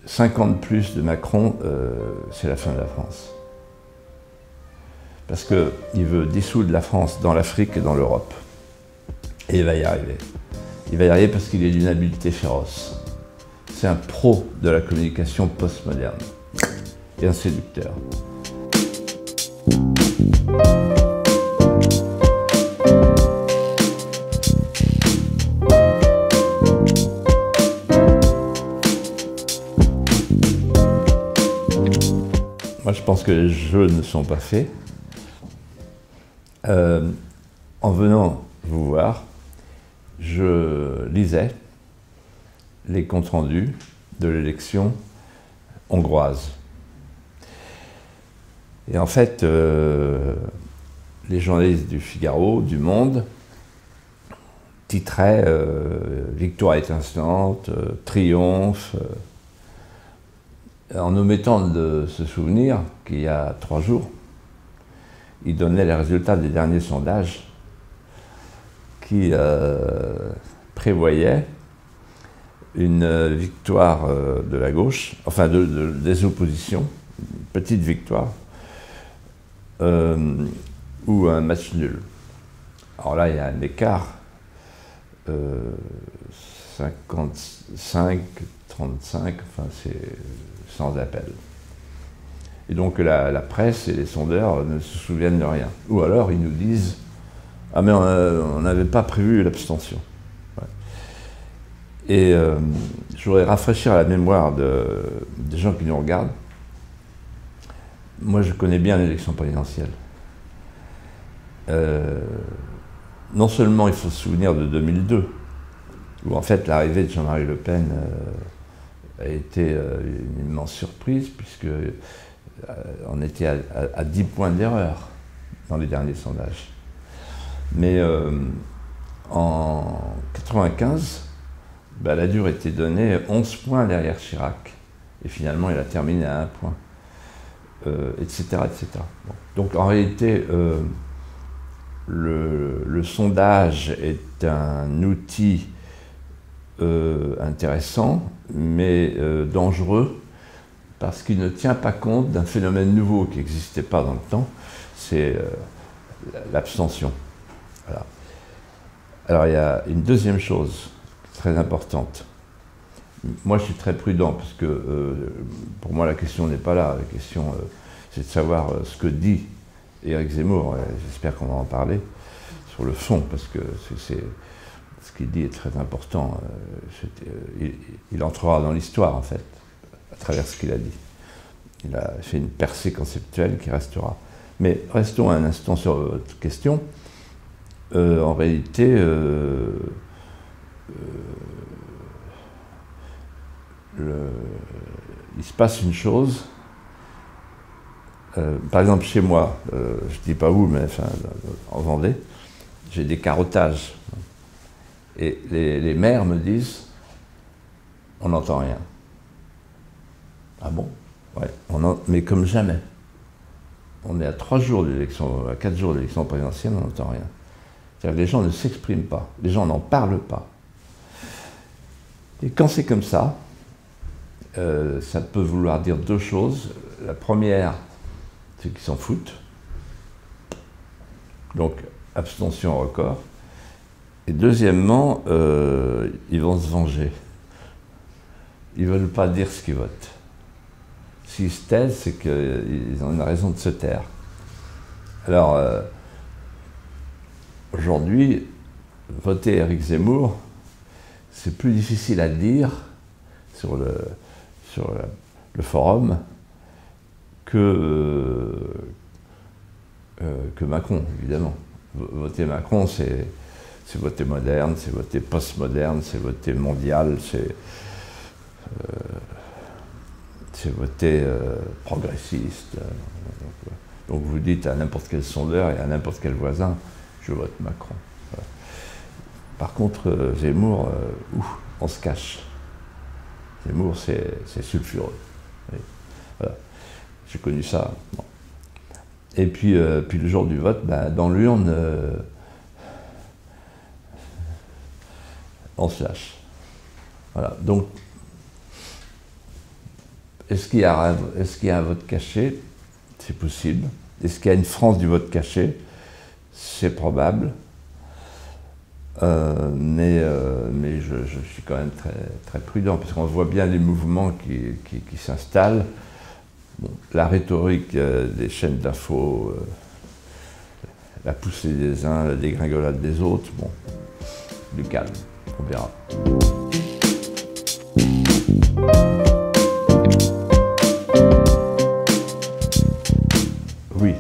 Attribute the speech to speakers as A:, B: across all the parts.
A: 5 ans de plus de Macron, c'est la fin de la France. Parce qu'il veut dissoudre la France dans l'Afrique et dans l'Europe. Et il va y arriver. Il va y arriver parce qu'il est d'une habileté féroce. C'est un pro de la communication postmoderne et un séducteur. Moi, je pense que les jeux ne sont pas faits. En venant vous voir, je lisais les comptes rendus de l'élection hongroise. Et en fait, les journalistes du Figaro, du Monde, titraient victoire étincelante, triomphe, en omettant de se souvenir qu'il y a 3 jours, ils donnaient les résultats des derniers sondages qui prévoyaient une victoire de la gauche, enfin des oppositions, une petite victoire, ou un match nul. Alors là, il y a un écart 55, 35, enfin c'est sans appel. Et donc la presse et les sondeurs ne se souviennent de rien. Ou alors ils nous disent « Ah mais on n'avait pas prévu l'abstention ». Ouais. Et je voudrais rafraîchir la mémoire des gens qui nous regardent. Moi je connais bien l'élection présidentielle. Non seulement il faut se souvenir de 2002, où en fait l'arrivée de Jean-Marie Le Pen a été une immense surprise, puisque on était à 10 points d'erreur dans les derniers sondages. Mais en 95, la dure était donnée 11 points derrière Chirac. Et finalement, il a terminé à 1 point, etc. etc. Bon. Donc en réalité, le sondage est un outil intéressant, mais dangereux, parce qu'il ne tient pas compte d'un phénomène nouveau qui n'existait pas dans le temps, c'est l'abstention. Voilà. Alors il y a une deuxième chose très importante. Moi je suis très prudent, parce que pour moi la question n'est pas là, la question c'est de savoir ce que dit Éric Zemmour. J'espère qu'on va en parler sur le fond, parce que ce qu'il dit est très important. Il entrera dans l'histoire en fait, à travers ce qu'il a dit. Il a fait une percée conceptuelle qui restera. Mais restons un instant sur votre question. En réalité, il se passe une chose. Par exemple, chez moi, je ne dis pas où, mais enfin, en Vendée, j'ai des carottages. Et les maires me disent, on n'entend rien. Ah bon? Ouais, mais comme jamais. On est à 3 jours de l'élection, à 4 jours de l'élection présidentielle, on n'entend rien. C'est-à-dire que les gens ne s'expriment pas, les gens n'en parlent pas. Et quand c'est comme ça peut vouloir dire 2 choses. La première, c'est qu'ils s'en foutent. Donc, abstention record. Et deuxièmement, ils vont se venger. Ils ne veulent pas dire ce qu'ils votent. S'ils se taisent, c'est qu'ils ont une raison de se taire. Alors, aujourd'hui, voter Éric Zemmour, c'est plus difficile à dire sur le forum que Macron, évidemment. Voter Macron, c'est voter moderne, c'est voter postmoderne, c'est voter mondial, c'est voter progressiste. Donc vous dites à n'importe quel sondeur et à n'importe quel voisin, je vote Macron. Voilà. Par contre, Zemmour, on se cache. Zemmour, c'est sulfureux. Voilà. J'ai connu ça. Bon. Et puis le jour du vote, dans l'urne, on se lâche. Voilà. Donc, est-ce qu'il y a un vote caché? C'est possible. Est-ce qu'il y a une France du vote caché? C'est probable. Mais je suis quand même très, très prudent, parce qu'on voit bien les mouvements qui s'installent. Bon, la rhétorique des chaînes d'infos, la poussée des uns, la dégringolade des autres, bon, du calme, on verra. Oui.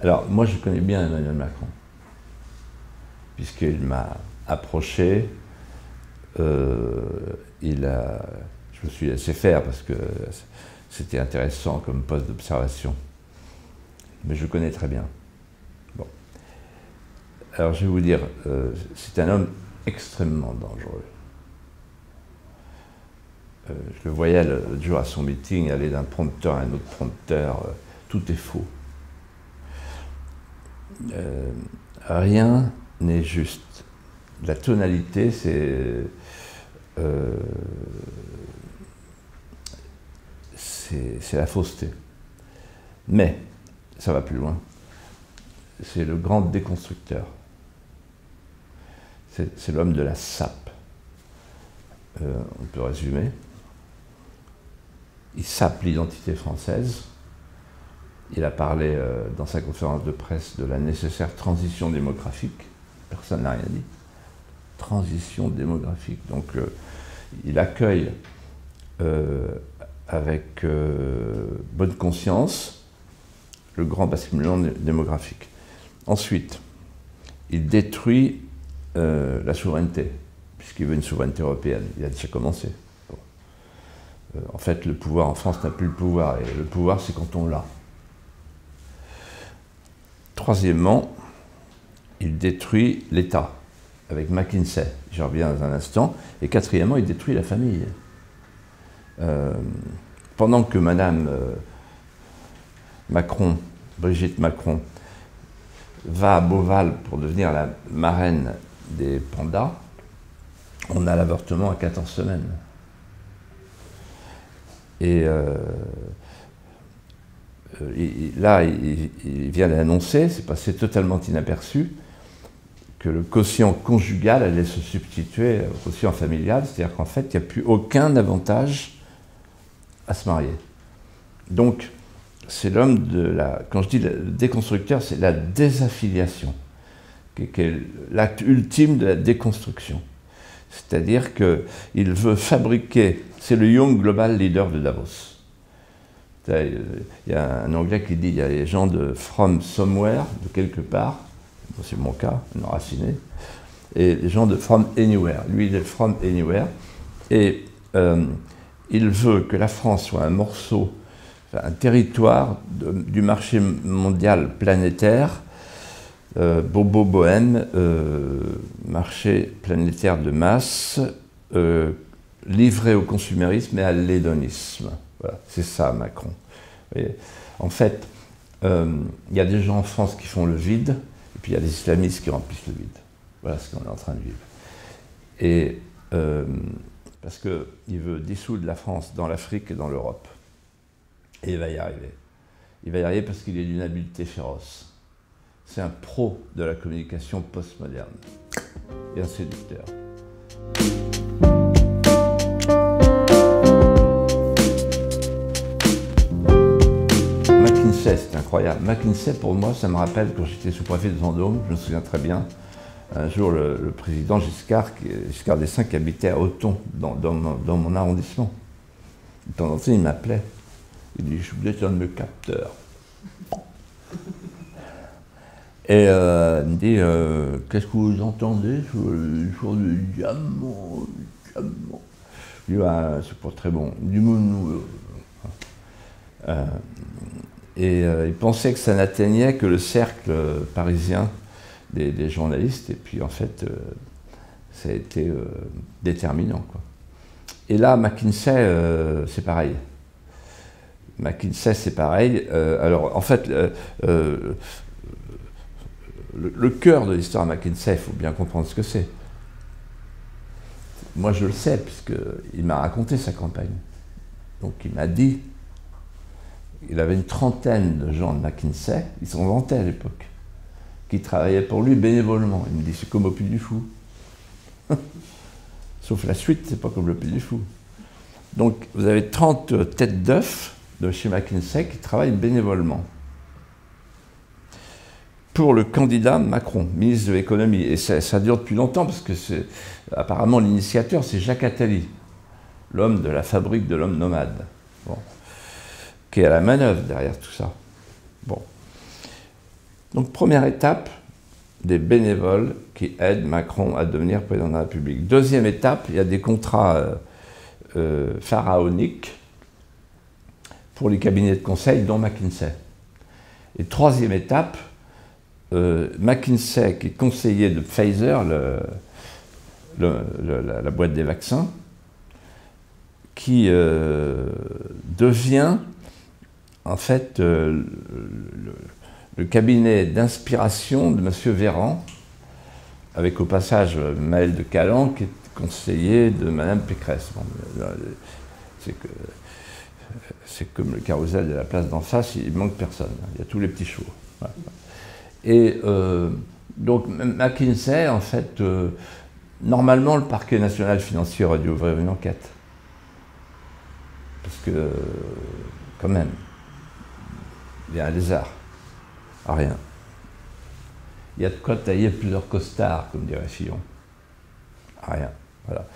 A: Alors, moi, je connais bien Emmanuel Macron, puisqu'il m'a approché. Je me suis laissé faire parce que c'était intéressant comme poste d'observation. Mais je le connais très bien. Bon. Alors, je vais vous dire, c'est un homme extrêmement dangereux. Je le voyais l'autre jour à son meeting, aller d'un prompteur à un autre prompteur, tout est faux. Rien n'est juste. La tonalité, c'est la fausseté. Mais, ça va plus loin, c'est le grand déconstructeur. C'est l'homme de la sape. On peut résumer. Il sape l'identité française. Il a parlé dans sa conférence de presse de la nécessaire transition démographique. Personne n'a rien dit. Transition démographique. Donc, il accueille avec bonne conscience le grand basculement démographique. Ensuite, il détruit la souveraineté, puisqu'il veut une souveraineté européenne. Il a déjà commencé. Bon. En fait, le pouvoir en France n'a plus le pouvoir, et le pouvoir, c'est quand on l'a. Troisièmement, il détruit l'État, avec McKinsey. J'y reviens dans un instant. Et quatrièmement, il détruit la famille. Pendant que Madame Macron, Brigitte Macron, va à Beauval pour devenir la marraine des pandas, on a l'avortement à 14 semaines. Et là, il vient d'annoncer, c'est passé totalement inaperçu, que le quotient conjugal allait se substituer au quotient familial, c'est-à-dire qu'en fait, il n'y a plus aucun avantage à se marier. Donc, c'est l'homme de la... Quand je dis le déconstructeur, c'est la désaffiliation, qui est l'acte ultime de la déconstruction. C'est-à-dire qu'il veut fabriquer... C'est le Young Global Leader de Davos. Il y a un Anglais qui dit il y a les gens de From Somewhere, de quelque part, c'est mon cas, enraciné, et les gens de From Anywhere. Lui, il est From Anywhere. Et il veut que la France soit un morceau, un territoire du marché mondial planétaire, bobo bohème, marché planétaire de masse, livré au consumérisme et à l'hédonisme. Voilà, c'est ça, Macron. En fait, il y a des gens en France qui font le vide, et puis il y a des islamistes qui remplissent le vide. Voilà ce qu'on est en train de vivre. Et parce qu'il veut dissoudre la France dans l'Afrique et dans l'Europe. Et il va y arriver. Il va y arriver parce qu'il est d'une habileté féroce. C'est un pro de la communication postmoderne. Et un séducteur. McKinsey, c'est incroyable. McKinsey, pour moi, ça me rappelle quand j'étais sous-préfet de Vendôme, je me souviens très bien, un jour, le président Giscard d'Estaing, qui habitait à Auton, dans mon arrondissement. De temps en temps, il m'appelait. Il dit, je voulais être un de mes capteurs. Et il me dit, qu'est-ce que vous entendez sur le diamant, Je dis, ah, c'est pas très bon. Du monde il pensait que ça n'atteignait que le cercle parisien des journalistes, et puis en fait, ça a été déterminant, quoi. Et là, McKinsey, c'est pareil. McKinsey, c'est pareil. Alors, en fait, le cœur de l'histoire McKinsey, il faut bien comprendre ce que c'est. moi je le sais, puisqu'il m'a raconté sa campagne. Donc il m'a dit, il avait une trentaine de gens de McKinsey, ils s'en vantaient à l'époque, qui travaillaient pour lui bénévolement. Il me dit, c'est comme au Puy du Fou. Sauf la suite, c'est pas comme le Puy du Fou. Donc vous avez 30 têtes d'œufs de chez McKinsey qui travaillent bénévolement pour le candidat Macron, ministre de l'économie. Et ça dure depuis longtemps, parce que apparemment l'initiateur, c'est Jacques Attali, l'homme de la fabrique de l'homme nomade, bon, qui est à la manœuvre derrière tout ça. Bon. Donc première étape, des bénévoles qui aident Macron à devenir président de la République. Deuxième étape, il y a des contrats pharaoniques pour les cabinets de conseil, dont McKinsey. Et troisième étape, McKinsey, qui est conseiller de Pfizer, la boîte des vaccins, qui devient en fait le cabinet d'inspiration de M. Véran, avec au passage Maël de Calan, qui est conseiller de Mme Pécresse. Bon, c'est comme le carrousel de la place d'en face, il manque personne, il y a tous les petits chevaux. Voilà. Et donc McKinsey, en fait, normalement le parquet national financier aurait dû ouvrir une enquête. Parce que, quand même, il y a un lézard. Rien. Il y a de quoi tailler plusieurs costards, comme dirait Fillon. Rien. Voilà.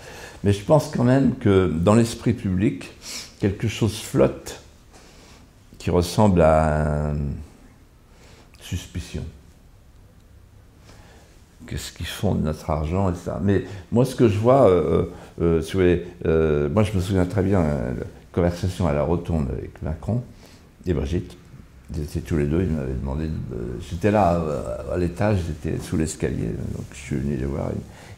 A: Mais je pense quand même que dans l'esprit public, quelque chose flotte qui ressemble à une suspicion. Qu'est-ce qu'ils font de notre argent, etc. Mais moi, ce que je vois, moi je me souviens très bien de la conversation à la rotonde avec Macron et Brigitte. Ils étaient tous les deux, ils m'avaient demandé, j'étais là à l'étage, j'étais sous l'escalier, donc je suis venu les voir.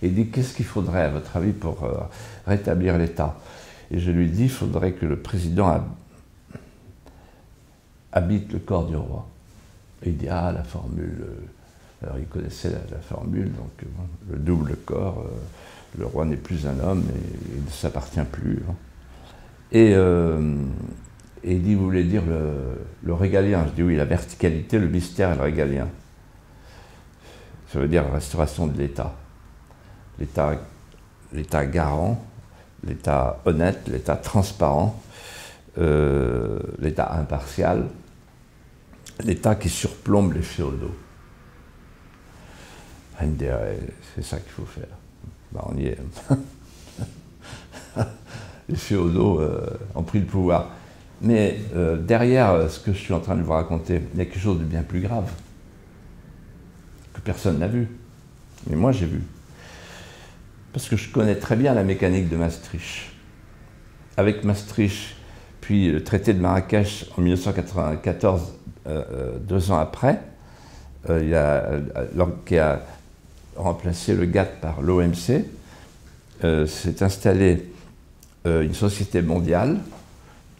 A: Et il dit, qu'est-ce qu'il faudrait à votre avis pour rétablir l'État? Et je lui dis, il faudrait que le président habite le corps du roi. Et il dit, ah, la formule. Alors il connaissait la formule, donc le double corps, le roi n'est plus un homme et il ne s'appartient plus. Hein. Et il dit, vous voulez dire le régalien? Je dis oui, la verticalité, le mystère et le régalien. Ça veut dire la restauration de l'État. L'État garant, l'État honnête, l'État transparent, l'État impartial, l'État qui surplombe les féodaux. C'est ça qu'il faut faire. Ben, on y est. Les féodaux ont pris le pouvoir. Mais derrière ce que je suis en train de vous raconter, il y a quelque chose de bien plus grave, que personne n'a vu. Mais moi, j'ai vu. Parce que je connais très bien la mécanique de Maastricht. Avec Maastricht, puis le traité de Marrakech en 1994, 2 ans après, qui a remplacé le GATT par l'OMC, s'est installée une société mondiale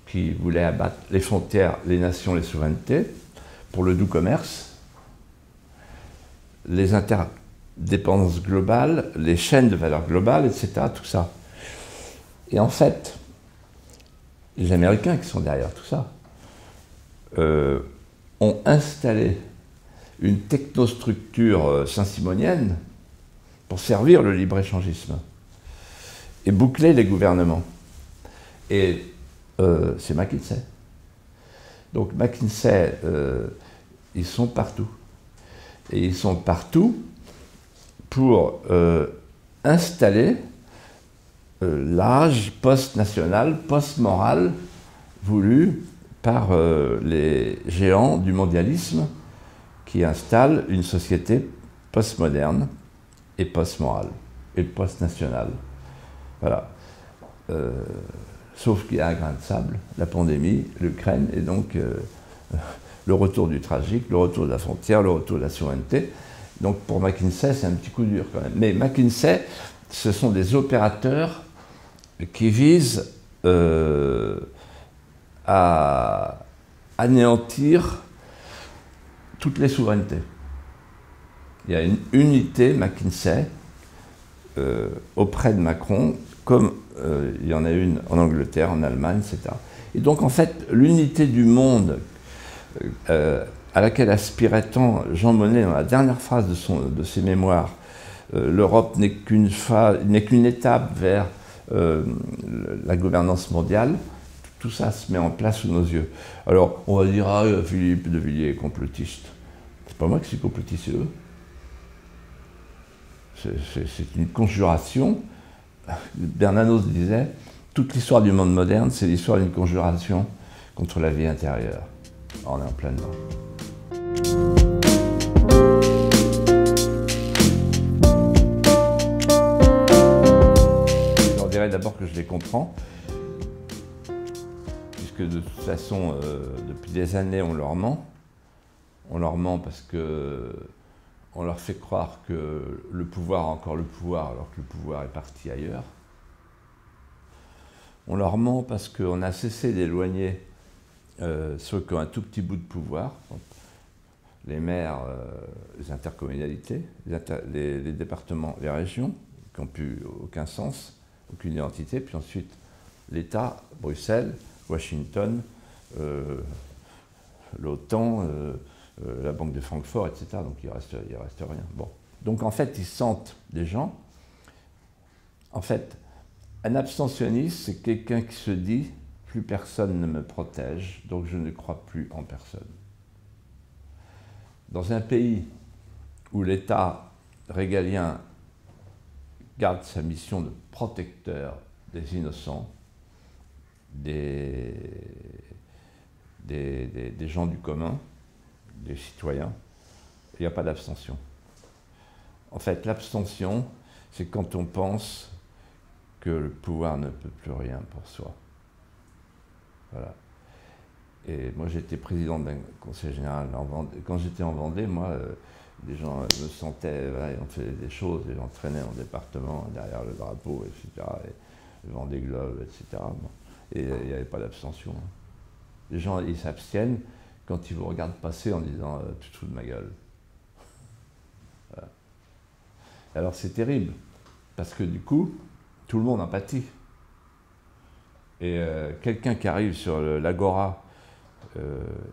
A: qui voulait abattre les frontières, les nations, les souverainetés, pour le doux commerce, les interdépendances globales, les chaînes de valeur globale, etc., tout ça. Et en fait, les Américains qui sont derrière tout ça ont installé une technostructure saint-simonienne pour servir le libre-échangisme et boucler les gouvernements. Et c'est McKinsey. Donc McKinsey, ils sont partout. Et ils sont partout pour installer l'âge post-national, post-moral, voulu par les géants du mondialisme qui installent une société post-moderne et post-morale et post-nationale. Voilà. Sauf qu'il y a un grain de sable, la pandémie, l'Ukraine, et donc le retour du tragique, le retour de la frontière, le retour de la souveraineté. Donc pour McKinsey, c'est un petit coup dur quand même. Mais McKinsey, ce sont des opérateurs qui visent à anéantir toutes les souverainetés. Il y a une unité McKinsey auprès de Macron, comme il y en a une en Angleterre, en Allemagne, etc. Et donc, en fait, l'unité du monde à laquelle aspirait tant Jean Monnet dans la dernière phrase de ses mémoires, l'Europe n'est qu'une étape vers la gouvernance mondiale, tout ça se met en place sous nos yeux. Alors, on va dire, ah, Philippe de Villiers est complotiste. C'est pas moi qui suis complotiste, c'est eux. C'est une conjuration. Bernanos disait, toute l'histoire du monde moderne, c'est l'histoire d'une conjuration contre la vie intérieure. On est en plein dedans. Je leur dirais d'abord que je les comprends, puisque de toute façon, depuis des années, on leur ment. On leur ment parce que on leur fait croire que le pouvoir a encore le pouvoir, alors que le pouvoir est parti ailleurs. On leur ment parce qu'on a cessé d'éloigner ceux qui ont un tout petit bout de pouvoir, donc les maires, les intercommunalités, les départements, les régions, qui n'ont plus aucun sens, aucune identité, puis ensuite l'État, Bruxelles, Washington, l'OTAN, la Banque de Francfort, etc. Donc il reste rien. Bon. Donc en fait, ils sentent des gens. En fait, un abstentionniste, c'est quelqu'un qui se dit « plus personne ne me protège, donc je ne crois plus en personne ». Dans un pays où l'État régalien garde sa mission de protecteur des innocents, des gens du commun, des citoyens, il n'y a pas d'abstention. En fait, l'abstention, c'est quand on pense que le pouvoir ne peut plus rien pour soi. Voilà. Et moi, j'étais président d'un conseil général en Vendée. Quand j'étais en Vendée, moi, les gens me sentaient, voilà, on faisait des choses, les gens traînaient en département, derrière le drapeau, etc., et le Vendée Globe, etc. Bon. Et il n'y avait pas d'abstention. Les gens, ils s'abstiennent quand ils vous regardent passer en disant « tu te fous de ma gueule ». Voilà. Alors c'est terrible, parce que du coup, tout le monde en pâtit. Et quelqu'un qui arrive sur l'agora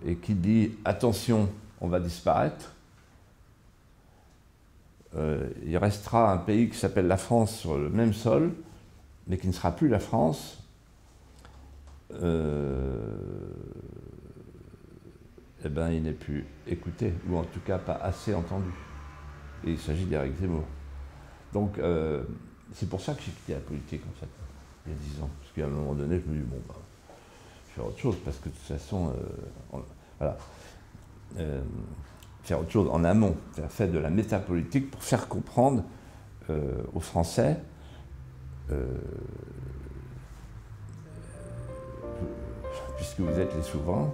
A: et qui dit « attention, on va disparaître », il restera un pays qui s'appelle la France sur le même sol, mais qui ne sera plus la France. Eh ben, il n'est plus écouté, ou en tout cas pas assez entendu. Et il s'agit d'Éric Zemmour. Donc, c'est pour ça que j'ai quitté la politique, en fait, il y a 10 ans. Parce qu'à un moment donné, je me dis, bon, bah, je vais faire autre chose, parce que de toute façon, voilà. Faire autre chose en amont, faire de la métapolitique pour faire comprendre aux Français puisque vous êtes les souverains,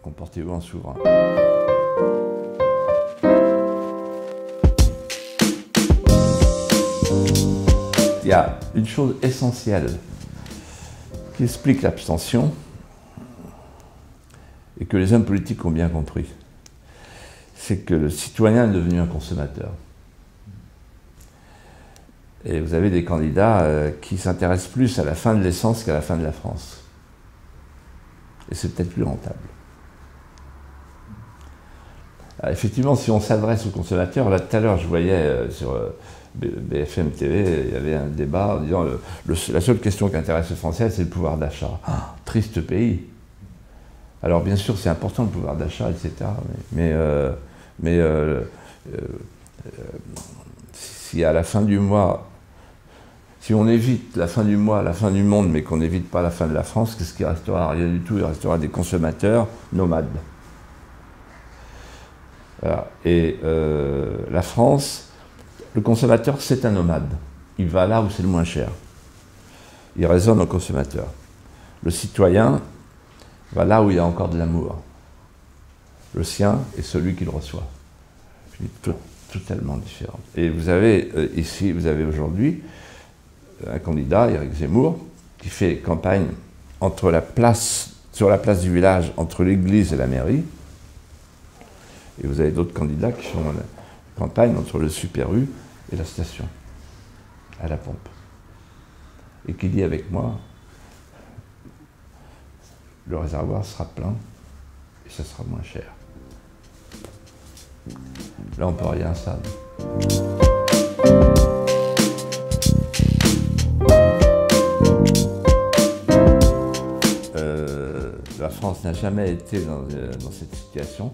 A: comportez-vous en souverain. Il y a une chose essentielle qui explique l'abstention et que les hommes politiques ont bien compris. C'est que le citoyen est devenu un consommateur. Et vous avez des candidats qui s'intéressent plus à la fin de l'essence qu'à la fin de la France. Et c'est peut-être plus rentable. Alors, effectivement, si on s'adresse aux consommateurs, là tout à l'heure je voyais sur BFM TV, il y avait un débat en disant la seule question qui intéresse les Français, c'est le pouvoir d'achat. Ah, triste pays. Alors bien sûr, c'est important le pouvoir d'achat, etc. Mais si à la fin du mois, si on évite la fin du mois, la fin du monde, mais qu'on n'évite pas la fin de la France, qu'est-ce qui restera? Rien du tout, il restera des consommateurs nomades. Voilà. Et la France, le consommateur, c'est un nomade. Il va là où c'est le moins cher. Il raisonne au consommateur. Le citoyen va là où il y a encore de l'amour. Le sien est celui qu'il reçoit. Totalement différent. Et vous avez ici, vous avez aujourd'hui un candidat, Éric Zemmour, qui fait campagne sur la place du village, entre l'église et la mairie. Et vous avez d'autres candidats qui font la campagne entre le Super U et la station. à la pompe. Et qui dit avec moi, le réservoir sera plein et ça sera moins cher. Là, on ne peut rien savoir. La France n'a jamais été dans cette situation.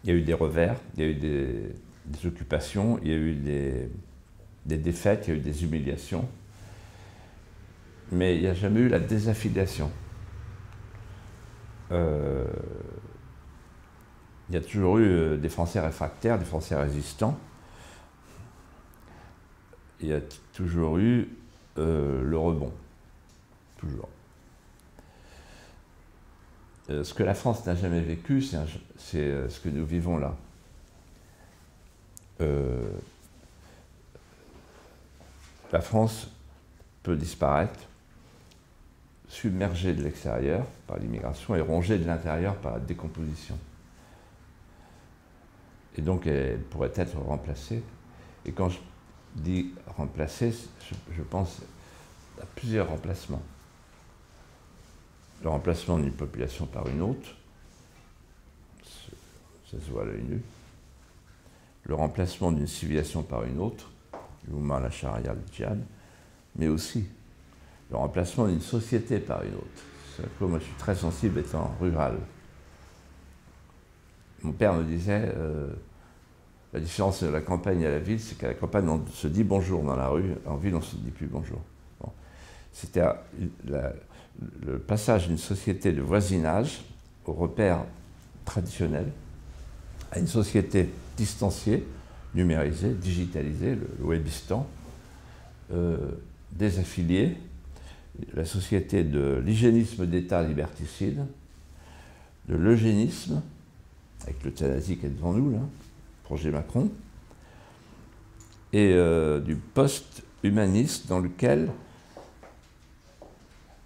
A: Il y a eu des revers, il y a eu des occupations, il y a eu des défaites, il y a eu des humiliations. Mais il n'y a jamais eu la désaffiliation. Il y a toujours eu des Français réfractaires, des Français résistants. Il y a toujours eu le rebond. Toujours. Ce que la France n'a jamais vécu, c'est ce que nous vivons là. La France peut disparaître, submergée de l'extérieur par l'immigration et rongée de l'intérieur par la décomposition. Et donc elle pourrait être remplacée. Et quand je dis remplacée, je pense à plusieurs remplacements. Le remplacement d'une population par une autre, ça se voit à l'œil nu. Le remplacement d'une civilisation par une autre, le mouvement à la charia, le djihad, mais aussi le remplacement d'une société par une autre. C'est à quoi moi je suis très sensible étant rural. Mon père me disait, la différence de la campagne à la ville, c'est qu'à la campagne on se dit bonjour dans la rue, en ville on ne se dit plus bonjour. Bon. C'était le passage d'une société de voisinage aux repères traditionnels à une société distanciée, numérisée, digitalisée, le webistan, désaffiliée, la société de l'hygiénisme d'État liberticide, de l'eugénisme, avec l'euthanasie qui est devant nous, là, projet Macron, et du post-humaniste dans lequel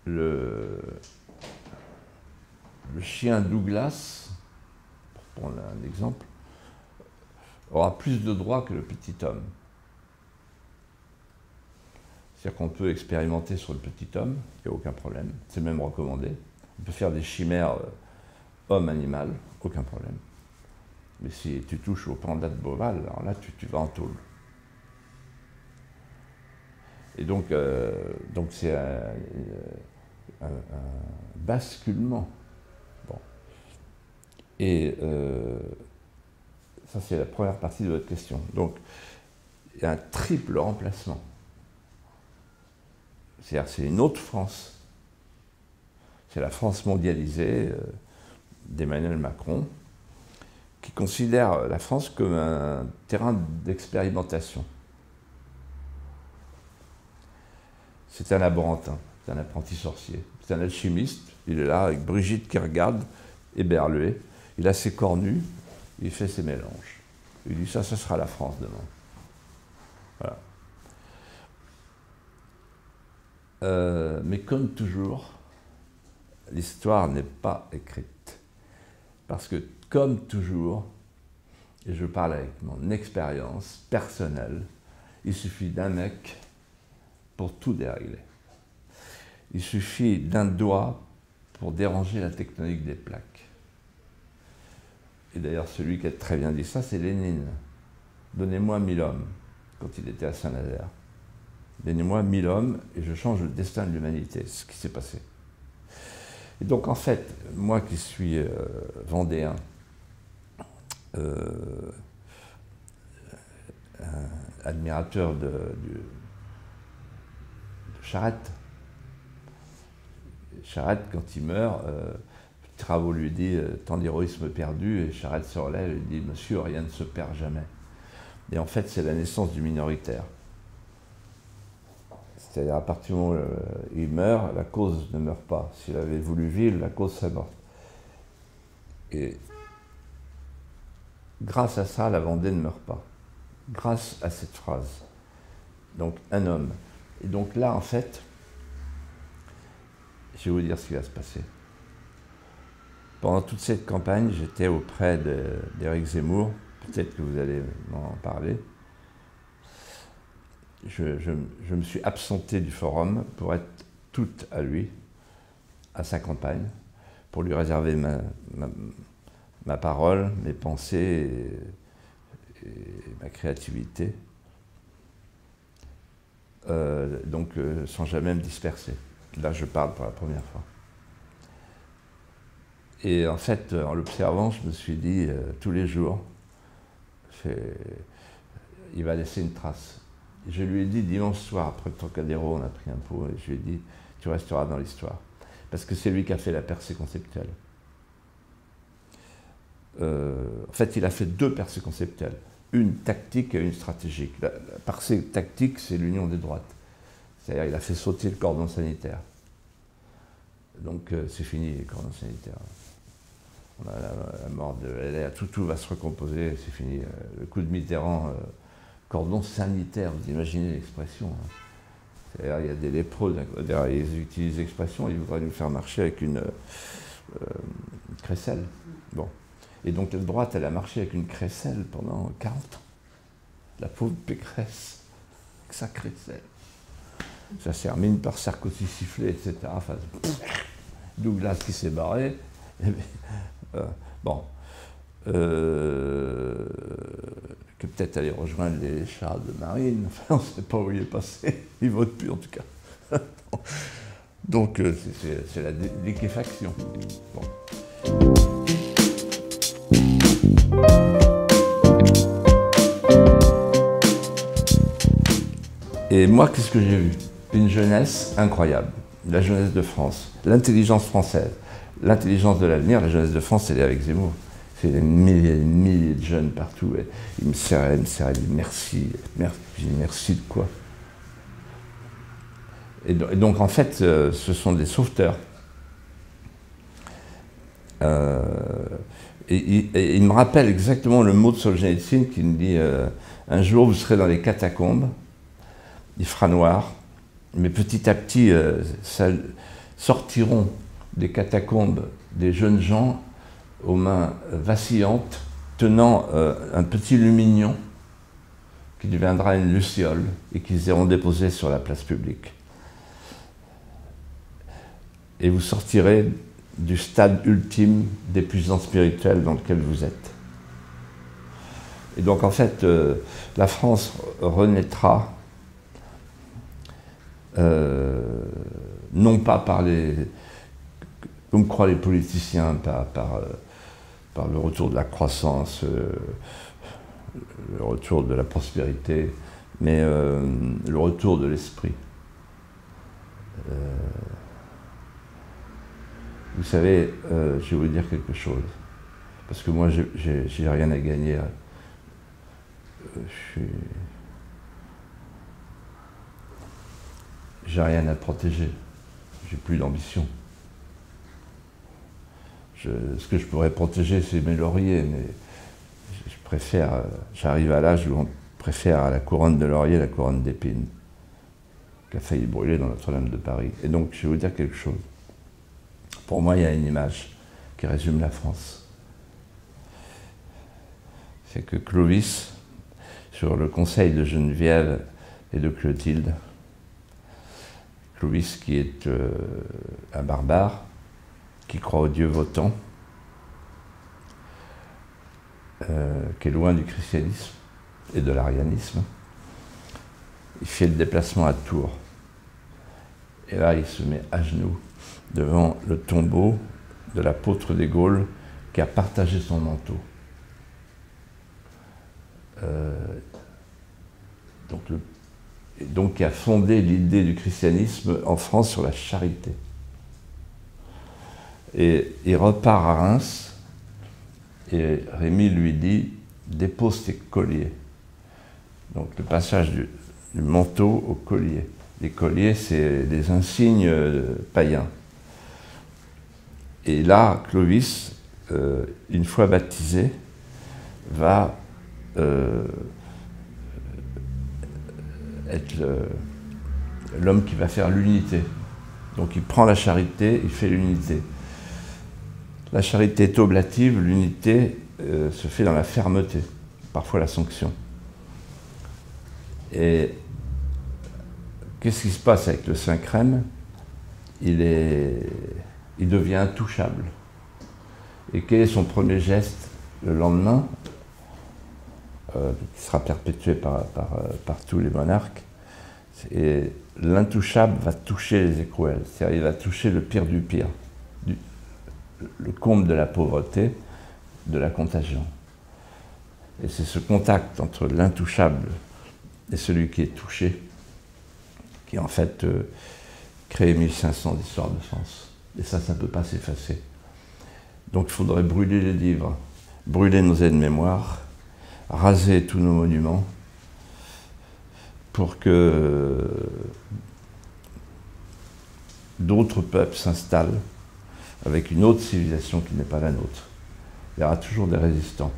A: le chien Douglas, pour prendre un exemple, aura plus de droits que le petit homme. C'est-à-dire qu'on peut expérimenter sur le petit homme, il n'y a aucun problème, c'est même recommandé. On peut faire des chimères homme-animal, aucun problème. Mais si tu touches au panda de Beauval, alors là tu vas en tôle. Et donc c'est un basculement. Bon. Et ça, c'est la première partie de votre question. Donc, il y a un triple remplacement. C'est-à-dire, c'est une autre France. C'est la France mondialisée d'Emmanuel Macron, qui considère la France comme un terrain d'expérimentation. C'est un laborantin, c'est un apprenti sorcier, c'est un alchimiste. Il est là avec Brigitte qui regarde, éberluée. Il a ses cornus, il fait ses mélanges. Il dit ça sera la France demain. Voilà. Mais comme toujours, l'histoire n'est pas écrite. Parce que comme toujours, et je parle avec mon expérience personnelle, il suffit d'un mec pour tout dérégler. Il suffit d'un doigt pour déranger la tectonique des plaques. Et d'ailleurs, celui qui a très bien dit ça, c'est Lénine. Donnez-moi 1000 hommes, quand il était à Saint-Nazaire. Donnez-moi 1000 hommes et je change le destin de l'humanité. C'est ce qui s'est passé. Et donc, en fait, moi qui suis vendéen, admirateur de Charette. Charette, quand il meurt, Travaux lui dit tant d'héroïsme perdu, et Charette se relève et dit monsieur, rien ne se perd jamais. Et en fait, c'est la naissance du minoritaire. C'est-à-dire, à partir du moment où il meurt, la cause ne meurt pas. S'il avait voulu vivre, la cause serait morte. Et grâce à ça, la Vendée ne meurt pas. Grâce à cette phrase. Donc, un homme. Et donc là, en fait, je vais vous dire ce qui va se passer. Pendant toute cette campagne, j'étais auprès d'Éric Zemmour, peut-être que vous allez m'en parler. je me suis absenté du forum pour être tout à lui, à sa campagne, pour lui réserver ma parole, mes pensées et ma créativité, donc sans jamais me disperser. Là, je parle pour la première fois. Et en fait, en l'observant, je me suis dit, tous les jours, il va laisser une trace. Je lui ai dit dimanche soir, après le Trocadéro, on a pris un pot, et je lui ai dit, tu resteras dans l'histoire. Parce que c'est lui qui a fait la percée conceptuelle. En fait, il a fait deux percées conceptuelles, une tactique et une stratégique. La percée tactique, c'est l'union des droites. C'est-à-dire qu'il a fait sauter le cordon sanitaire. Donc c'est fini, les cordons sanitaires. On a la mort de LR, tout va se recomposer, c'est fini. Le coup de Mitterrand, cordon sanitaire, vous imaginez l'expression. Hein. C'est-à-dire il y a des lépreux, ils utilisent l'expression, ils voudraient nous faire marcher avec une crécelle. Bon. Et donc la droite, elle a marché avec une crécelle pendant 40 ans. La pauvre Pécresse, avec sa crécelle. Ça se termine par Sarkozy sifflé, etc. Enfin, Douglas qui s'est barré. Bon. Que peut-être aller rejoindre les chars de marine. Enfin, on ne sait pas où il est passé. Il ne vote plus, en tout cas. Donc, c'est la liquéfaction. Bon. Et moi, qu'est-ce que j'ai vu? Une jeunesse incroyable, la jeunesse de France, l'intelligence française, l'intelligence de l'avenir. La jeunesse de France, elle est avec Zemmour. C'est des milliers de jeunes partout. Et il me serrait, il dit merci. Je dis merci de quoi? Et donc, en fait, ce sont des sauveteurs. Et il me rappelle exactement le mot de Solzhenitsyn qui me dit un jour, vous serez dans les catacombes. Il fera noir, mais petit à petit, sortiront des catacombes des jeunes gens aux mains vacillantes, tenant un petit lumignon qui deviendra une luciole et qu'ils iront déposer sur la place publique. Et vous sortirez du stade ultime d'épuisement spirituel dans lequel vous êtes. Et donc en fait, la France renaîtra non pas par les, comme croient les politiciens, par le retour de la croissance, le retour de la prospérité, mais le retour de l'esprit. Vous savez, je vais vous dire quelque chose, parce que moi, j'ai rien à gagner. J'ai rien à protéger, j'ai plus d'ambition. Ce que je pourrais protéger, c'est mes lauriers, mais je préfère, j'arrive à l'âge où on préfère à la couronne de laurier la couronne d'épines, qui a failli brûler dans Notre-Dame de Paris. Et donc, je vais vous dire quelque chose. Pour moi, il y a une image qui résume la France. C'est que Clovis, sur le conseil de Geneviève et de Clotilde, Clovis qui est un barbare, qui croit au Dieu Wotan, qui est loin du christianisme et de l'arianisme, il fait le déplacement à Tours. Et là, il se met à genoux devant le tombeau de l'apôtre des Gaules qui a partagé son manteau. Donc qui a fondé l'idée du christianisme en France sur la charité. Et il repart à Reims, et Rémy lui dit « dépose tes colliers ». Donc le passage du manteau au collier. Les colliers, c'est des insignes païens. Et là, Clovis, une fois baptisé, va être l'homme qui va faire l'unité. Donc il prend la charité, il fait l'unité. La charité est oblative, l'unité se fait dans la fermeté, parfois la sanction. Et Qu'est-ce qui se passe avec le Saint-Crème? Il devient intouchable. Et quel est son premier geste le lendemain, qui sera perpétué par tous les monarques? Et l'intouchable va toucher les écrouelles, c'est-à-dire il va toucher le pire du pire, le comble de la pauvreté, de la contagion. Et c'est ce contact entre l'intouchable et celui qui est touché qui en fait crée 1500 d'histoire de France. Et ça ne peut pas s'effacer. Donc il faudrait brûler les livres, brûler nos aides-mémoires, raser tous nos monuments, pour que d'autres peuples s'installent avec une autre civilisation qui n'est pas la nôtre. Il y aura toujours des résistants.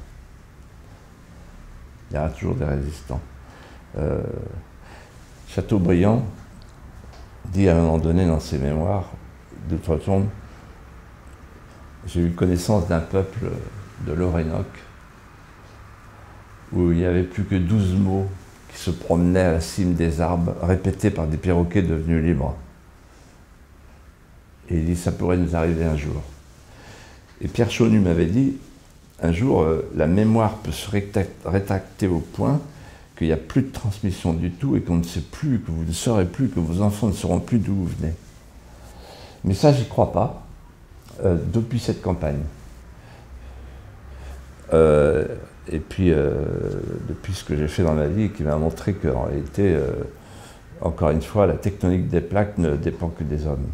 A: Il y aura toujours des résistants. Chateaubriand dit à un moment donné dans ses mémoires, de toute façon, j'ai eu connaissance d'un peuple de l'Orénoque où il n'y avait plus que 12 mots qui se promenaient à la cime des arbres, répétés par des perroquets devenus libres. Et il dit, ça pourrait nous arriver un jour. Et Pierre Chaunu m'avait dit, un jour, la mémoire peut se rétracter au point qu'il n'y a plus de transmission du tout et qu'on ne sait plus, que vous ne saurez plus, que vos enfants ne sauront plus d'où vous venez. Mais ça, j'y crois pas, depuis cette campagne. Et puis, depuis ce que j'ai fait dans ma vie, qui m'a montré qu'en réalité, encore une fois, la tectonique des plaques ne dépend que des hommes.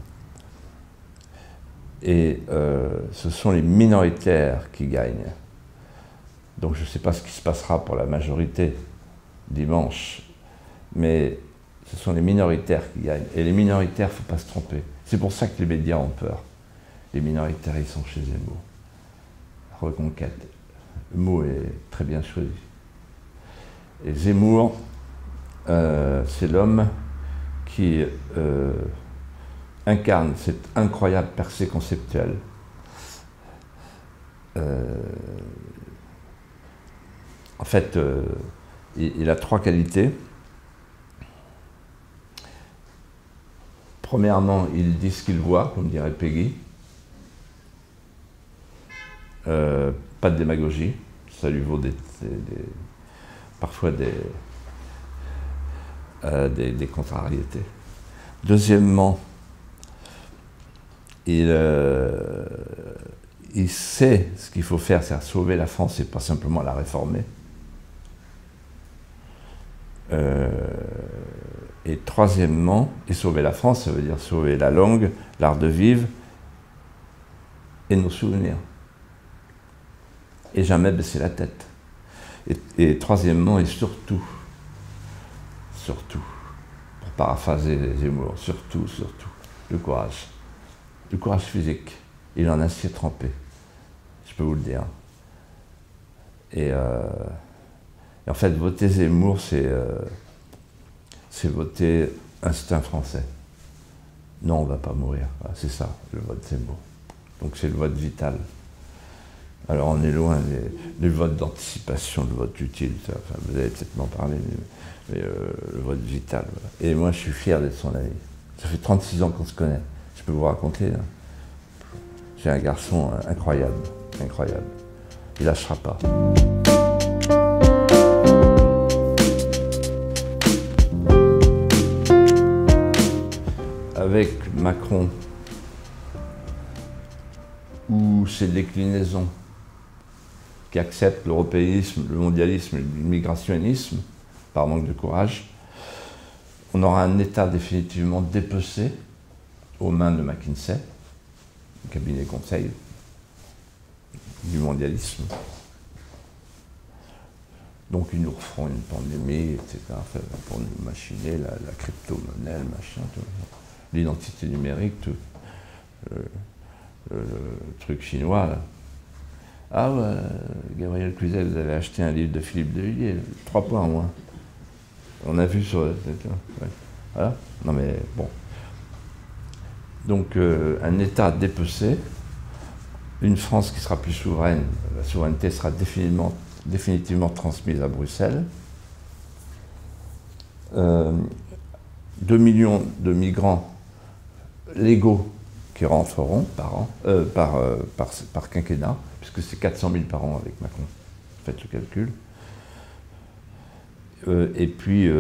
A: Et ce sont les minoritaires qui gagnent. Donc je ne sais pas ce qui se passera pour la majorité dimanche, mais ce sont les minoritaires qui gagnent. Et les minoritaires, il ne faut pas se tromper. C'est pour ça que les médias ont peur. Les minoritaires, ils sont chez Zemmour. Reconquête. Le mot est très bien choisi. Et Zemmour, c'est l'homme qui incarne cette incroyable percée conceptuelle. En fait, il a trois qualités. Premièrement, il dit ce qu'il voit, comme dirait Peggy. Pas de démagogie, ça lui vaut parfois des contrariétés. Deuxièmement, il sait ce qu'il faut faire, c'est-à-dire sauver la France et pas simplement la réformer. Et troisièmement, et sauver la France, ça veut dire sauver la langue, l'art de vivre et nos souvenirs. Et jamais baisser la tête. Et troisièmement, et surtout, pour paraphraser Zemmour, surtout, le courage. Le courage physique. Il en a s'y trempé. Je peux vous le dire. Et en fait, voter Zemmour, c'est voter instinct français. Non, on ne va pas mourir. Voilà, c'est ça, le vote Zemmour. Donc c'est le vote vital. Alors on est loin du vote d'anticipation, le vote utile, ça. Enfin, vous allez peut-être m'en parler, mais le vote vital. Voilà. Et moi je suis fier d'être son ami. Ça fait 36 ans qu'on se connaît. Je peux vous raconter. Hein. J'ai un garçon incroyable, incroyable. Il lâchera pas. Avec Macron, ou ses déclinaisons, qui acceptent l'européisme, le mondialisme et l'immigrationnisme, par manque de courage, on aura un État définitivement dépecé aux mains de McKinsey, le cabinet conseil du mondialisme. Donc ils nous referont une pandémie, etc., pour nous machiner la crypto-monnaie, le machin, l'identité numérique, tout. Le truc chinois, là. Ah ouais, Gabriel Cluzet, vous avez acheté un livre de Philippe de Villiers, 3 points en moins. On a vu sur... Ouais. Voilà. Non mais bon. Donc un État dépecé, une France qui sera plus souveraine, la souveraineté sera définitivement transmise à Bruxelles. De 2 millions de migrants légaux qui rentreront par quinquennat, puisque c'est 400 000 par an avec Macron. Faites le calcul. Et puis,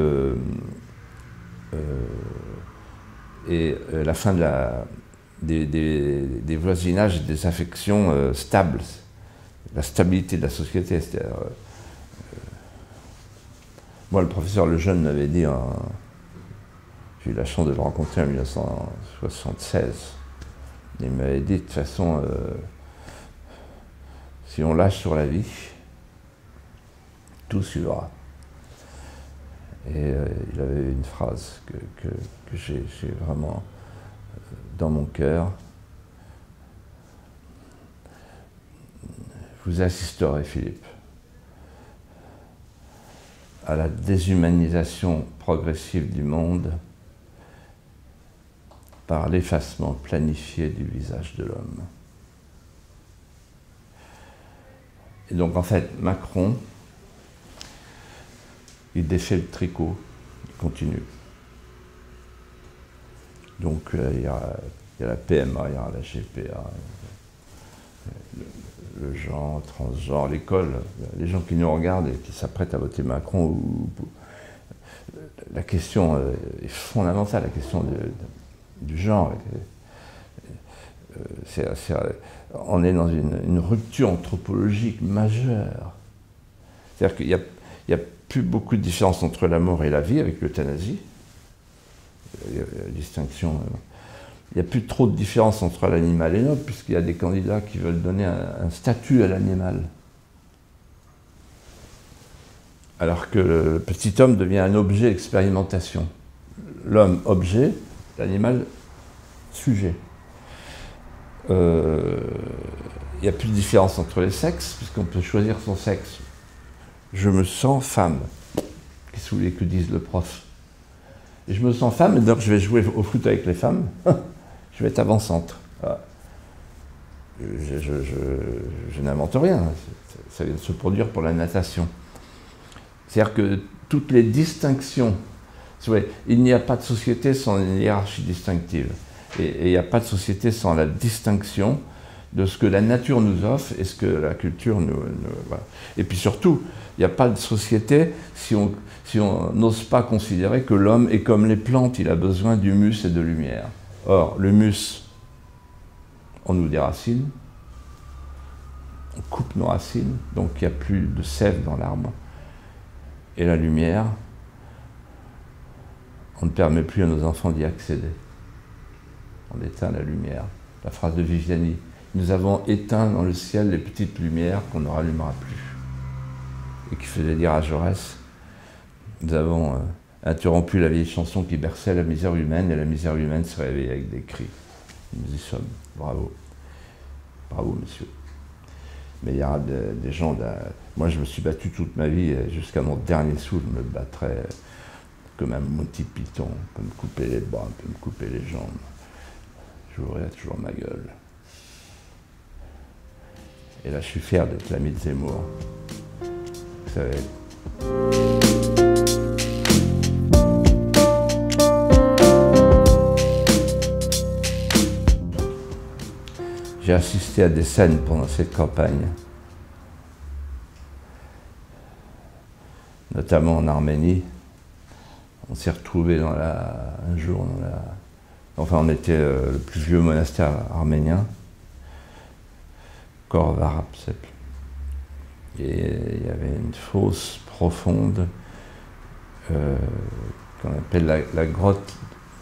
A: la fin des voisinages et des affections stables, la stabilité de la société. C'est-à-dire, moi, le professeur Lejeune m'avait dit, j'ai eu la chance de le rencontrer en 1976, il m'avait dit, de toute façon, si on lâche sur la vie, tout suivra. Et il avait une phrase que j'ai vraiment dans mon cœur. Vous assisterez, Philippe, à la déshumanisation progressive du monde par l'effacement planifié du visage de l'homme. Et donc en fait, Macron, il défait le tricot, il continue. Donc il y a la PMA, il y a la GPA, le genre, transgenre, l'école, les gens qui nous regardent et qui s'apprêtent à voter Macron, la question est fondamentale, la question du genre. On est dans une rupture anthropologique majeure. C'est-à-dire qu'il n'y a plus beaucoup de différence entre la mort et la vie avec l'euthanasie. Il y a la distinction. Il n'y a plus trop de différence entre l'animal et l'homme, puisqu'il y a des candidats qui veulent donner un statut à l'animal. Alors que le petit homme devient un objet d'expérimentation. L'homme, objet, l'animal, sujet. Il n'y a plus de différence entre les sexes, puisqu'on peut choisir son sexe. Je me sens femme. Qu'est-ce que vous voulez que dise le prof? Et je me sens femme, et donc je vais jouer au foot avec les femmes. Je vais être avant-centre. Voilà. Je n'invente rien. Ça vient de se produire pour la natation. C'est-à-dire que toutes les distinctions, il n'y a pas de société sans une hiérarchie distinctive. Et il n'y a pas de société sans la distinction de ce que la nature nous offre et ce que la culture nous voilà. Et puis surtout, il n'y a pas de société si on n'ose pas considérer que l'homme est comme les plantes, il a besoin d'humus et de lumière. Or, l'humus, on nous déracine, on coupe nos racines, donc il n'y a plus de sève dans l'arbre. Et la lumière, on ne permet plus à nos enfants d'y accéder. On éteint la lumière. La phrase de Viviani, nous avons éteint dans le ciel les petites lumières qu'on ne rallumera plus. Et qui faisait dire à Jaurès, nous avons interrompu la vieille chanson qui berçait la misère humaine, et la misère humaine se réveille avec des cris. Nous y sommes. Bravo. Bravo, monsieur. Mais il y aura des gens... Moi, je me suis battu toute ma vie, jusqu'à mon dernier souffle, je me battrais comme un Monty Python, on peut me couper les bras, on peut me couper les jambes. J'ouvrirai toujours ma gueule. Et là, je suis fier d'être l'ami de Zemmour. Vous savez... J'ai assisté à des scènes pendant cette campagne, notamment en Arménie. On s'est retrouvés un jour dans la... Enfin, on était le plus vieux monastère arménien, Korvarapsep. Et il y avait une fosse profonde qu'on appelle la grotte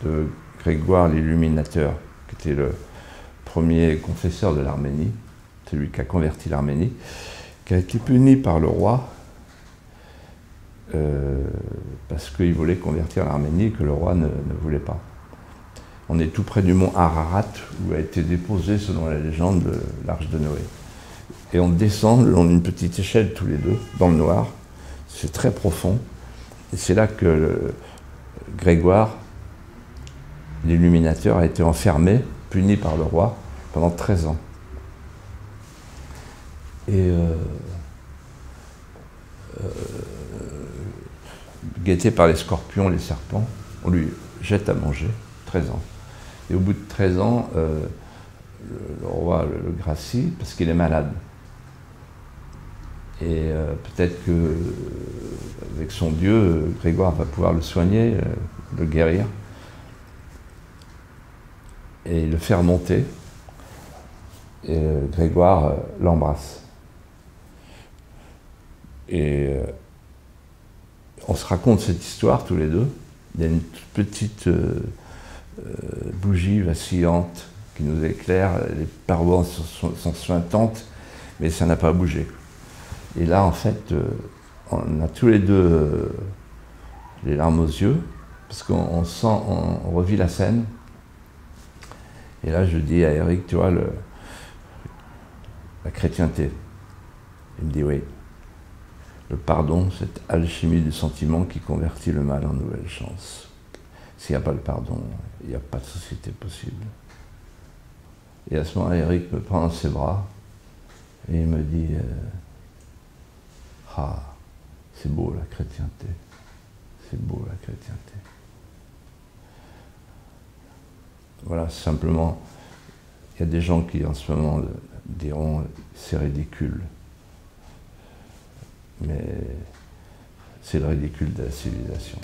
A: de Grégoire l'Illuminateur, qui était le premier confesseur de l'Arménie, celui qui a converti l'Arménie, qui a été puni par le roi parce qu'il voulait convertir l'Arménie et que le roi ne voulait pas. On est tout près du mont Ararat, où a été déposée, selon la légende, l'arche de Noé. Et on descend le long d'une petite échelle tous les deux, dans le noir. C'est très profond. Et c'est là que Grégoire, l'Illuminateur, a été enfermé, puni par le roi, pendant 13 ans. Et guetté par les scorpions, les serpents, on lui jette à manger, 13 ans. Et au bout de 13 ans, le roi le gracie parce qu'il est malade. Et peut-être que avec son Dieu, Grégoire va pouvoir le soigner, le guérir, et le faire monter. Et Grégoire l'embrasse. Et on se raconte cette histoire tous les deux. Il y a une petite bougie vacillante qui nous éclaire, les parois sont suintantes, mais ça n'a pas bougé. Et là, en fait, on a tous les deux les larmes aux yeux, parce qu'on sent, on revit la scène. Et là, je dis à Eric, tu vois, la chrétienté. Il me dit oui. Le pardon, cette alchimie du sentiment qui convertit le mal en nouvelle chance. S'il n'y a pas le pardon, il n'y a pas de société possible. Et à ce moment-là, Eric me prend dans ses bras et il me dit ah, c'est beau la chrétienté. C'est beau la chrétienté. Voilà, simplement, il y a des gens qui en ce moment diront c'est ridicule. Mais c'est le ridicule de la civilisation.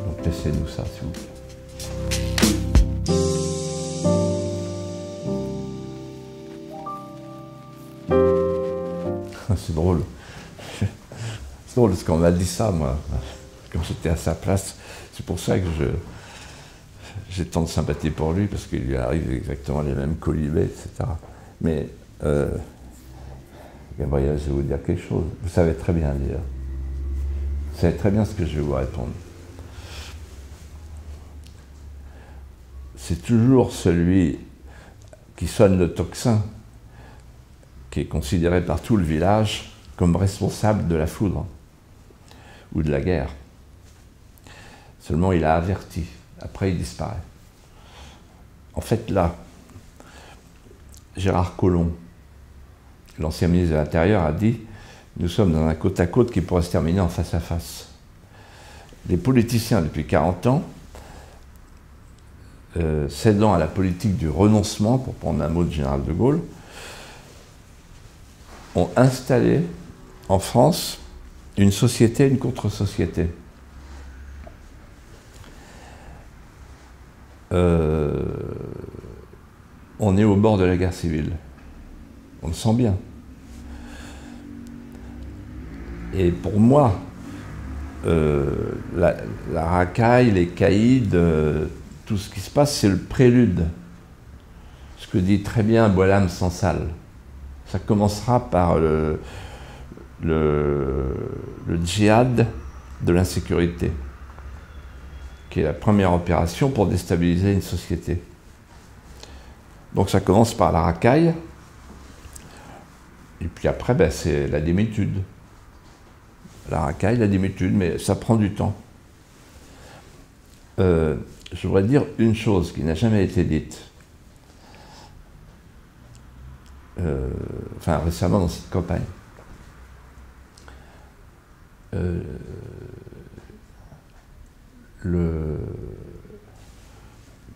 A: Donc laissez-nous ça, s'il vous plaît. C'est drôle. C'est drôle parce qu'on m'a dit ça, moi, quand j'étais à sa place. C'est pour ça que j'ai tant de sympathie pour lui, parce qu'il lui arrive exactement les mêmes colibés, etc. Mais Gabriel, je vais vous dire quelque chose. Vous savez très bien dire. Vous savez très bien ce que je vais vous répondre. C'est toujours celui qui sonne le tocsin qui est considéré par tout le village comme responsable de la foudre ou de la guerre. Seulement, il a averti. Après, il disparaît. En fait, là, Gérard Collomb, l'ancien ministre de l'Intérieur, a dit « Nous sommes dans un côte-à-côte qui pourrait se terminer en face-à-face ». Les politiciens, depuis 40 ans, cédant à la politique du renoncement, pour prendre un mot de général de Gaulle, ont installé en France une société, une contre-société. On est au bord de la guerre civile. On le sent bien. Et pour moi, la racaille, les caïds, tout ce qui se passe, c'est le prélude. Ce que dit très bien Boilam Sansal. Ça commencera par le djihad de l'insécurité, qui est la première opération pour déstabiliser une société. Donc ça commence par la racaille, et puis après, ben, c'est la démitude. La racaille, la démitude, mais ça prend du temps. Je voudrais dire une chose qui n'a jamais été dite. Enfin, récemment dans cette campagne.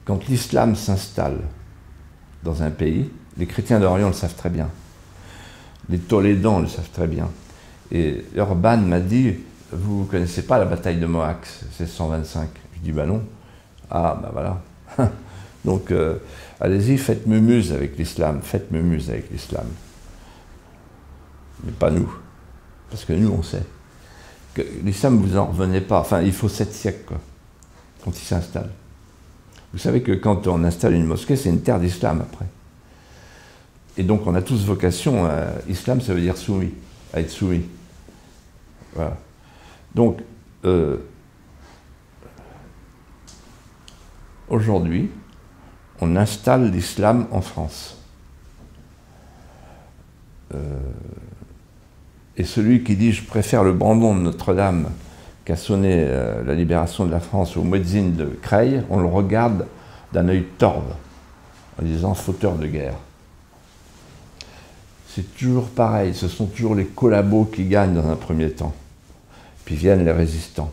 A: Quand l'islam s'installe dans un pays, les chrétiens d'Orient le savent très bien. Les Tolédans le savent très bien. Et Urban m'a dit, vous ne connaissez pas la bataille de Moax, c'est 125. Je dis, bah non. Ah, bah voilà. Donc, allez-y, faites mumuse avec l'islam, faites mumuse avec l'islam. Mais pas nous. Parce que nous, on sait. Que l'islam, vous en revenez pas. Enfin, il faut 7 siècles, quoi, quand il s'installe. Vous savez que quand on installe une mosquée, c'est une terre d'islam après. Et donc, on a tous vocation. Islam, ça veut dire soumis, à être soumis. Voilà. Donc, aujourd'hui, on installe l'islam en France. Et celui qui dit « je préfère le brandon de Notre-Dame qu'a sonné la libération de la France au muezzin de Creil », on le regarde d'un œil torve, en disant « fauteur de guerre ». C'est toujours pareil, ce sont toujours les collabos qui gagnent dans un premier temps. Puis viennent les résistants.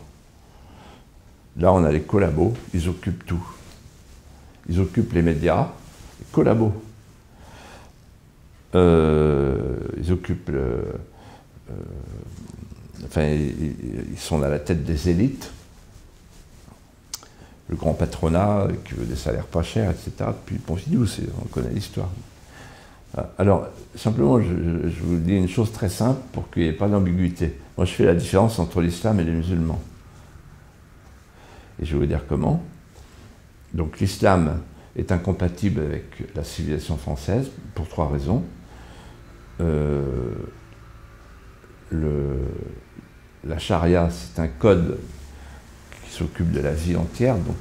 A: Là, on a les collabos, ils occupent tout. Ils occupent les médias, les collabos. Ils occupent enfin, ils sont à la tête des élites. Le grand patronat qui veut des salaires pas chers, etc. Depuis Pompidou, on connaît l'histoire. Alors, simplement, je vous dis une chose très simple pour qu'il n'y ait pas d'ambiguïté. Moi, je fais la différence entre l'islam et les musulmans. Et je vais vous dire comment. Donc, l'islam est incompatible avec la civilisation française pour 3 raisons. La charia, c'est un code qui s'occupe de la vie entière. Donc,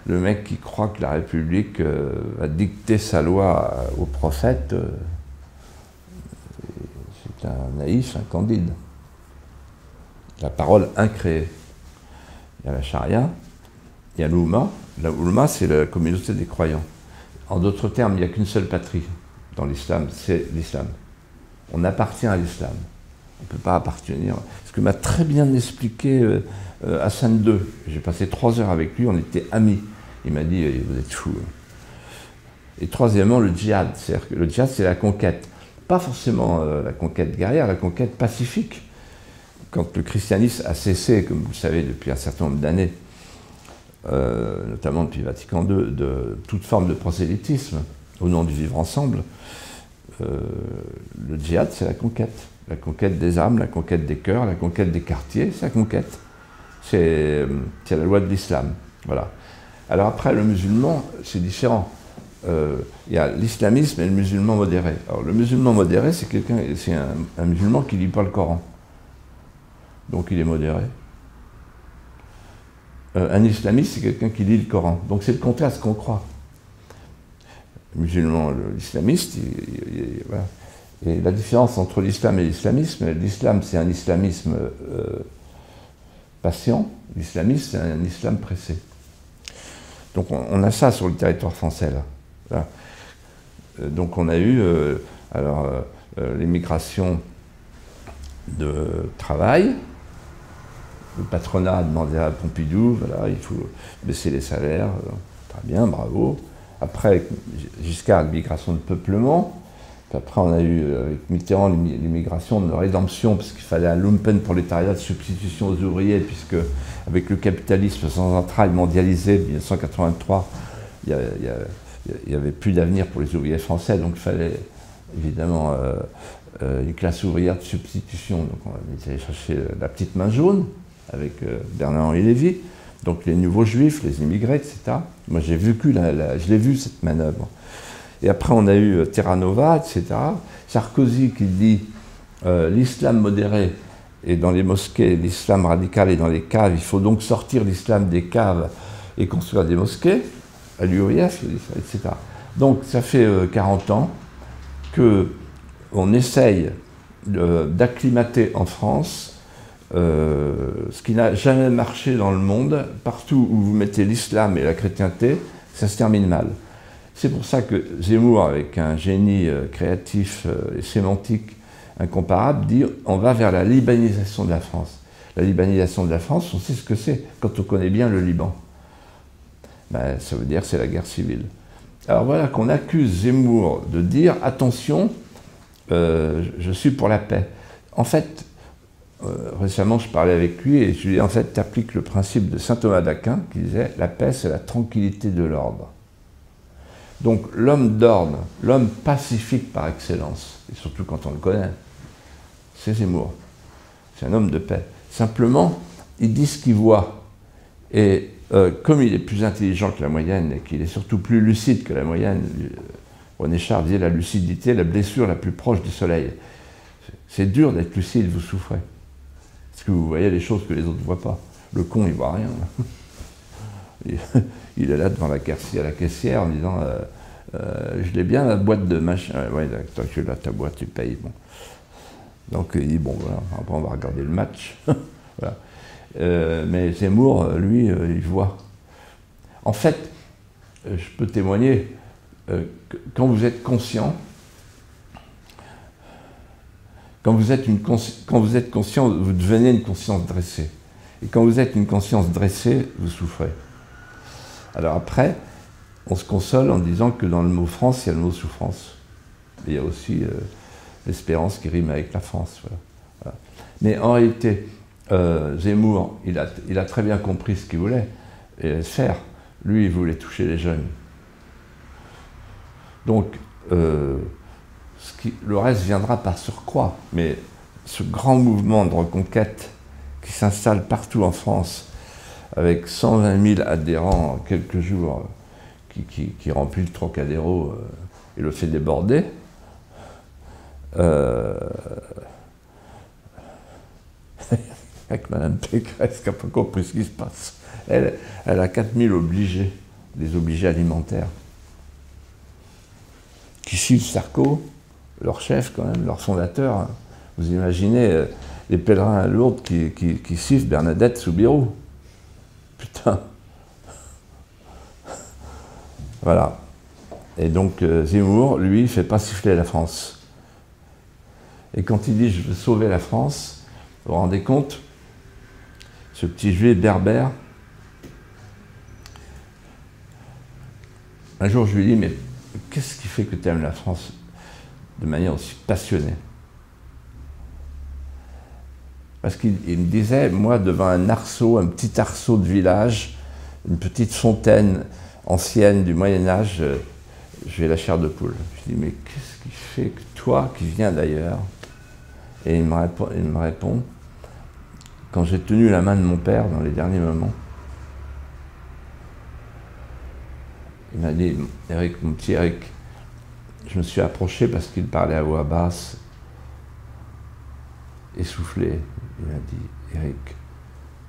A: le mec qui croit que la République va dicter sa loi au prophète, c'est un naïf, un candide. La parole incréée. Il y a la charia, il y a l'oulma. La oulma, c'est la communauté des croyants. En d'autres termes, il n'y a qu'une seule patrie dans l'islam, c'est l'islam. On appartient à l'islam. On ne peut pas appartenir. Ce que m'a très bien expliqué Hassan II. J'ai passé 3 heures avec lui, on était amis. Il m'a dit, vous êtes fous. Et troisièmement, le djihad. C'est-à-dire que le djihad, c'est la conquête. Pas forcément la conquête guerrière, la conquête pacifique. Quand le christianisme a cessé, comme vous le savez, depuis un certain nombre d'années, notamment depuis Vatican II, de toute forme de prosélytisme, au nom du vivre ensemble, le djihad, c'est la conquête. La conquête des âmes, la conquête des cœurs, la conquête des quartiers, c'est la conquête. C'est la loi de l'islam. Voilà. Alors après, le musulman, c'est différent. Il y a l'islamisme et le musulman modéré. Alors le musulman modéré, c'est un musulman qui ne lit pas le Coran. Donc il est modéré. Un islamiste, c'est quelqu'un qui lit le Coran. Donc c'est le contraire de ce qu'on croit. Le musulman, l'islamiste, voilà. Et la différence entre l'islam et l'islamisme, l'islam c'est un islamisme patient, l'islamisme c'est un islam pressé. Donc on a ça sur le territoire français là. Voilà. Donc on a eu l'émigration de travail. Le patronat a demandé à Pompidou, voilà, il faut baisser les salaires, très bien, bravo. Après, Giscard, l'immigration de peuplement. Puis après, on a eu, avec Mitterrand, l'immigration de rédemption, parce qu'il fallait un lumpenprolétariat de substitution aux ouvriers, puisque avec le capitalisme sans entrailles mondialisé, 1983, il n'y avait plus d'avenir pour les ouvriers français, donc il fallait évidemment une classe ouvrière de substitution. Donc on est allé chercher la petite main jaune, avec Bernard-Henri Lévy, donc les nouveaux juifs, les immigrés, etc. Moi j'ai vécu, je l'ai vu cette manœuvre. Et après on a eu Terranova, etc. Sarkozy qui dit l'islam modéré est dans les mosquées, l'islam radical est dans les caves, il faut donc sortir l'islam des caves et construire des mosquées, à l'UOIF, etc. Donc ça fait 40 ans qu'on essaye d'acclimater en France ce qui n'a jamais marché dans le monde. Partout où vous mettez l'islam et la chrétienté, ça se termine mal. C'est pour ça que Zemmour, avec un génie créatif et sémantique incomparable, dit on va vers la libanisation de la France. La libanisation de la France, on sait ce que c'est quand on connaît bien le Liban. Ben, ça veut dire que c'est la guerre civile. Alors voilà qu'on accuse Zemmour de dire attention, je suis pour la paix. En fait, récemment, je parlais avec lui et je lui ai dit, en fait, tu appliques le principe de saint Thomas d'Aquin qui disait « la paix, c'est la tranquillité de l'ordre ». Donc l'homme d'ordre, l'homme pacifique par excellence, et surtout quand on le connaît, c'est Zemmour. C'est un homme de paix. Simplement, il dit ce qu'il voit. Et comme il est plus intelligent que la moyenne et qu'il est surtout plus lucide que la moyenne, René Char disait la lucidité, la blessure la plus proche du soleil. C'est dur d'être lucide, vous souffrez. Parce que vous voyez les choses que les autres ne voient pas. Le con, il ne voit rien. Il est là devant la caissière en disant je l'ai bien la boîte de machin. Ouais, toi, tu l'as ta boîte, tu payes. Bon. Donc il dit bon, voilà, après on va regarder le match. Voilà. Mais Zemmour, lui, il voit. En fait, je peux témoigner, quand vous êtes conscient Quand vous êtes conscient, vous devenez une conscience dressée. Et quand vous êtes une conscience dressée, vous souffrez. Alors après, on se console en disant que dans le mot France, il y a le mot souffrance. Et il y a aussi l'espérance qui rime avec la France. Voilà. Voilà. Mais en réalité, Zemmour, il a très bien compris ce qu'il voulait faire. Lui, il voulait toucher les jeunes. Donc, le reste viendra par surcroît. Mais ce grand mouvement de reconquête qui s'installe partout en France, avec 120 000 adhérents en quelques jours, qui remplit le Trocadéro et le fait déborder, avec Mme Pécresse qui n'a pas compris ce qui se passe. Elle a 4000 obligés, des obligés alimentaires, qui suivent Sarko, leur chef quand même, leur fondateur. Vous imaginez les pèlerins à Lourdes qui suivent Bernadette Soubirous. Putain. Voilà. Et donc Zemmour, lui, il fait pas siffler la France. Et quand il dit « je veux sauver la France », vous vous rendez compte, ce petit juif berbère, un jour je lui dis « mais qu'est-ce qui fait que tu aimes la France de manière aussi passionnée ?» Parce qu'il me disait, moi, devant un arceau, un petit arceau de village, une petite fontaine ancienne du Moyen-Âge, j'ai la chair de poule. Je dis, mais qu'est-ce qui fait que toi, qui viens d'ailleurs, et il me répond, quand j'ai tenu la main de mon père dans les derniers moments, il m'a dit, Eric, mon petit Eric, je me suis approché parce qu'il parlait à voix basse, essoufflé. Il m'a dit, Eric,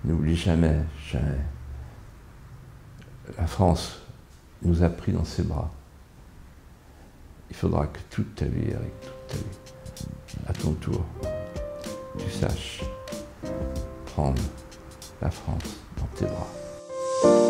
A: n'oublie jamais, jamais. La France nous a pris dans ses bras. Il faudra que toute ta vie, Eric, toute ta vie, à ton tour, tu saches prendre la France dans tes bras.